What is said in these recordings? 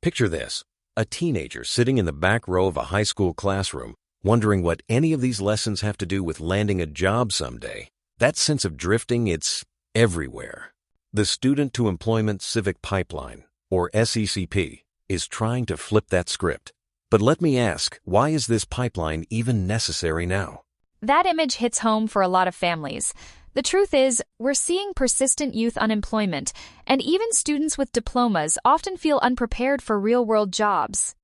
Picture this, a teenager sitting in the back row of a high school classroom, wondering what any of these lessons have to do with landing a job someday. That sense of drifting, it's everywhere. The Student-to-Employment Civic Pipeline, or SECP, is trying to flip that script. But let me ask, why is this pipeline even necessary now? That image hits home for a lot of families. The truth is, we're seeing persistent youth unemployment, and even students with diplomas often feel unprepared for real-world jobs.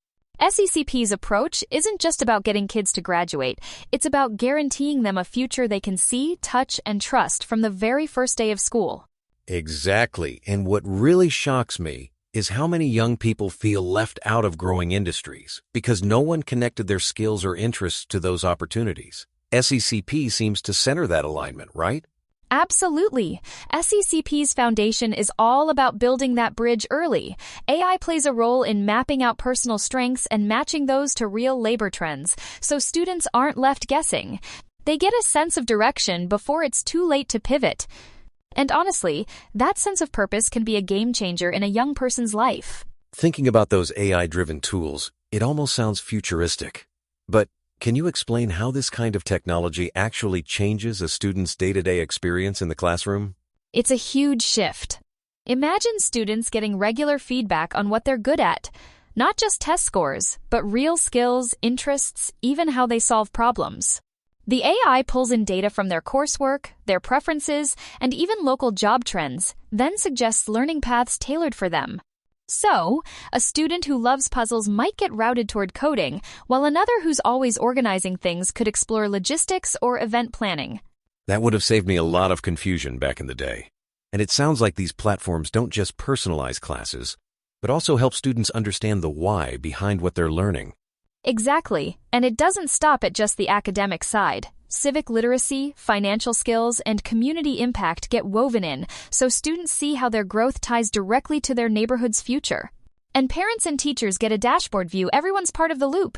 SECP's approach isn't just about getting kids to graduate, it's about guaranteeing them a future they can see, touch, and trust from the very first day of school. Exactly, and what really shocks me is how many young people feel left out of growing industries because no one connected their skills or interests to those opportunities. SECP seems to center that alignment, right? Absolutely. SECP's foundation is all about building that bridge early. AI plays a role in mapping out personal strengths and matching those to real labor trends, so students aren't left guessing. They get a sense of direction before it's too late to pivot. And honestly, that sense of purpose can be a game changer in a young person's life. Thinking about those AI-driven tools, it almost sounds futuristic. But can you explain how this kind of technology actually changes a student's day-to-day experience in the classroom? It's a huge shift. Imagine students getting regular feedback on what they're good at. Not just test scores, but real skills, interests, even how they solve problems. The AI pulls in data from their coursework, their preferences, and even local job trends, then suggests learning paths tailored for them. So, a student who loves puzzles might get routed toward coding, while another who's always organizing things could explore logistics or event planning. That would have saved me a lot of confusion back in the day. And it sounds like these platforms don't just personalize classes, but also help students understand the why behind what they're learning. Exactly, and it doesn't stop at just the academic side. Civic literacy, financial skills, and community impact get woven in, so students see how their growth ties directly to their neighborhood's future. And parents and teachers get a dashboard view. Everyone's part of the loop.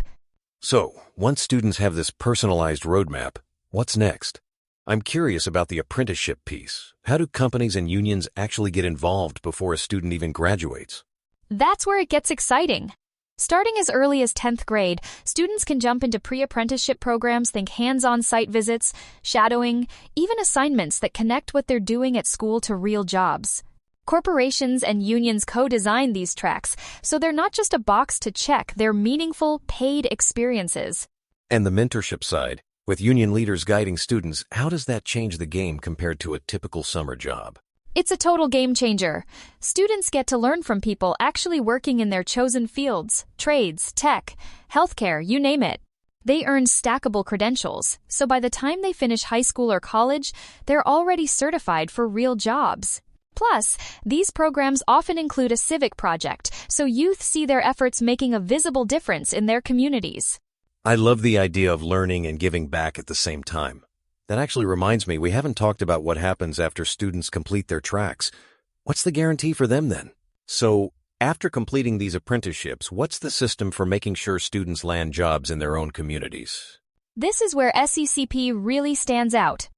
So, once students have this personalized roadmap, what's next? I'm curious about the apprenticeship piece. How do companies and unions actually get involved before a student even graduates? That's where it gets exciting. Starting as early as 10th grade, students can jump into pre-apprenticeship programs, think hands-on site visits, shadowing, even assignments that connect what they're doing at school to real jobs. Corporations and unions co-design these tracks, so they're not just a box to check, they're meaningful, paid experiences. And the mentorship side, with union leaders guiding students, how does that change the game compared to a typical summer job? It's a total game changer. Students get to learn from people actually working in their chosen fields, trades, tech, healthcare, you name it. They earn stackable credentials, so by the time they finish high school or college, they're already certified for real jobs. Plus, these programs often include a civic project, so youth see their efforts making a visible difference in their communities. I love the idea of learning and giving back at the same time. That actually reminds me, we haven't talked about what happens after students complete their tracks. What's the guarantee for them then? So, after completing these apprenticeships, what's the system for making sure students land jobs in their own communities? This is where SECP really stands out.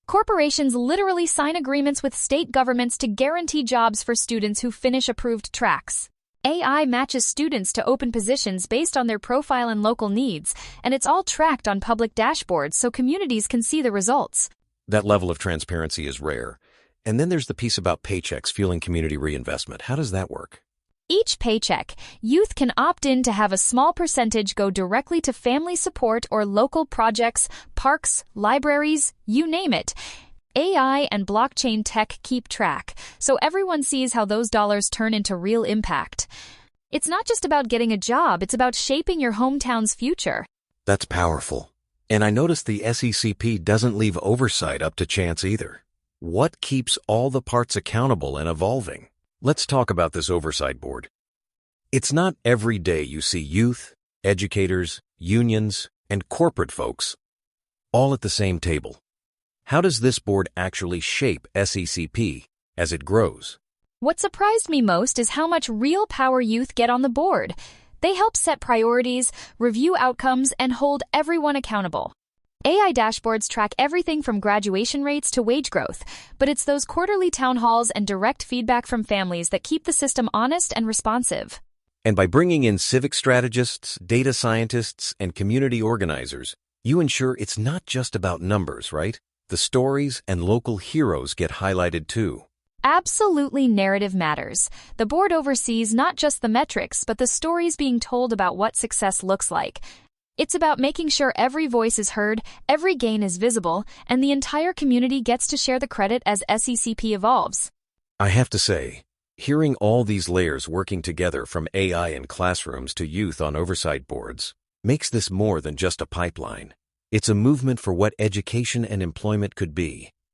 Corporations literally sign agreements with state governments to guarantee jobs for students who finish approved tracks. AI matches students to open positions based on their profile and local needs, and it's all tracked on public dashboards so communities can see the results. That level of transparency is rare. And then there's the piece about paychecks fueling community reinvestment. How does that work? Each paycheck, youth can opt in to have a small percentage go directly to family support or local projects, parks, libraries, you name it. AI and blockchain tech keep track, so everyone sees how those dollars turn into real impact. It's not just about getting a job, it's about shaping your hometown's future. That's powerful. And I noticed the SECP doesn't leave oversight up to chance either. What keeps all the parts accountable and evolving? Let's talk about this oversight board. It's not every day you see youth, educators, unions, and corporate folks all at the same table. How does this board actually shape SECP as it grows? What surprised me most is how much real power youth get on the board. They help set priorities, review outcomes, and hold everyone accountable. AI dashboards track everything from graduation rates to wage growth, but it's those quarterly town halls and direct feedback from families that keep the system honest and responsive. And by bringing in civic strategists, data scientists, and community organizers, you ensure it's not just about numbers, right? The stories and local heroes get highlighted too. Absolutely, narrative matters. The board oversees not just the metrics, but the stories being told about what success looks like. It's about making sure every voice is heard, every gain is visible, and the entire community gets to share the credit as SECP evolves. I have to say, hearing all these layers working together from AI in classrooms to youth on oversight boards makes this more than just a pipeline. It's a movement for what education and employment could be.